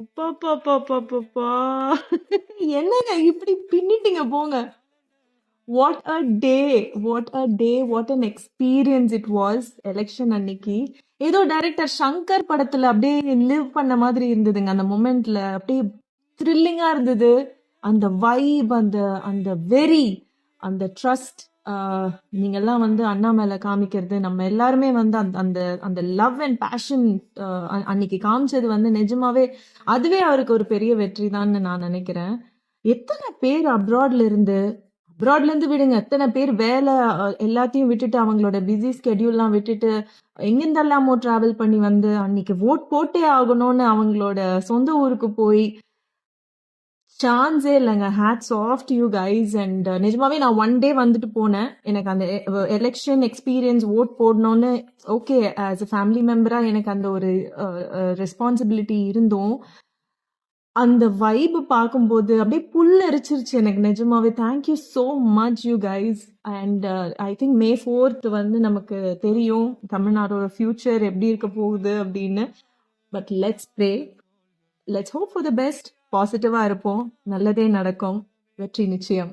அப்பப்பப்பப்பப்பா! என்னங்க இப்படி பின்னிட்டீங்க போங்க. What a day! What a day! What an experience it was election அன்னைக்கு. ஏதோ டைரக்டர் ஷங்கர் படத்துல அப்படியே லிவ் பண்ண மாதிரி இருந்ததுங்க. அந்த மொமெண்ட்ல அப்படியே த்ரில்லிங்கா இருந்தது. அந்த வைப், அந்த அந்த வெறி, அந்த ட்ரஸ்ட், நீங்கெல்லாம் வந்து அண்ணா மேல காமிக்கிறது, நம்ம எல்லாருமே வந்து அந்த அந்த அந்த லவ் அண்ட் பேஷன் அன்னைக்கு காமிச்சது வந்து நிஜமாவே அதுவே அவருக்கு ஒரு பெரிய வெற்றி தான்னு நான் நினைக்கிறேன். எத்தனை பேர் அப்ராட்ல இருந்து விடுங்க. எத்தனை பேர் வேலை எல்லாத்தையும் விட்டுட்டு அவங்களோட பிஸி ஸ்கெடியூல்லாம் விட்டுட்டு எங்கிருந்தெல்லாமோ டிராவல் பண்ணி வந்து அன்னைக்கு ஓட் போட்டே ஆகணும்னு அவங்களோட சொந்த ஊருக்கு போய் சான்ஸே இல்லைங்க. Hats off to you guys. And நிஜமாவே நான் ஒன் டே வந்துட்டு போனேன். எனக்கு அந்த எலெக்ஷன் எக்ஸ்பீரியன்ஸ் ஓட் போடணும்னு ஓகே, ஆஸ் அ ஃபேமிலி மெம்பரா எனக்கு அந்த ஒரு ரெஸ்பான்சிபிலிட்டி இருந்தும் அந்த வைப் பார்க்கும்போது அப்படியே புல்லரிச்சிருச்சு எனக்கு நிஜமாவே. Thank you so much you guys. And I think May 4th வந்து நமக்கு தெரியும் தமிழ்நாடோட ஃபியூச்சர் எப்படி இருக்க போகுது அப்படின்னு. But let's pray, let's hope for the best. பாசிட்டிவா இருப்போம், நல்லதே நடக்கும், வெற்றி நிச்சயம்.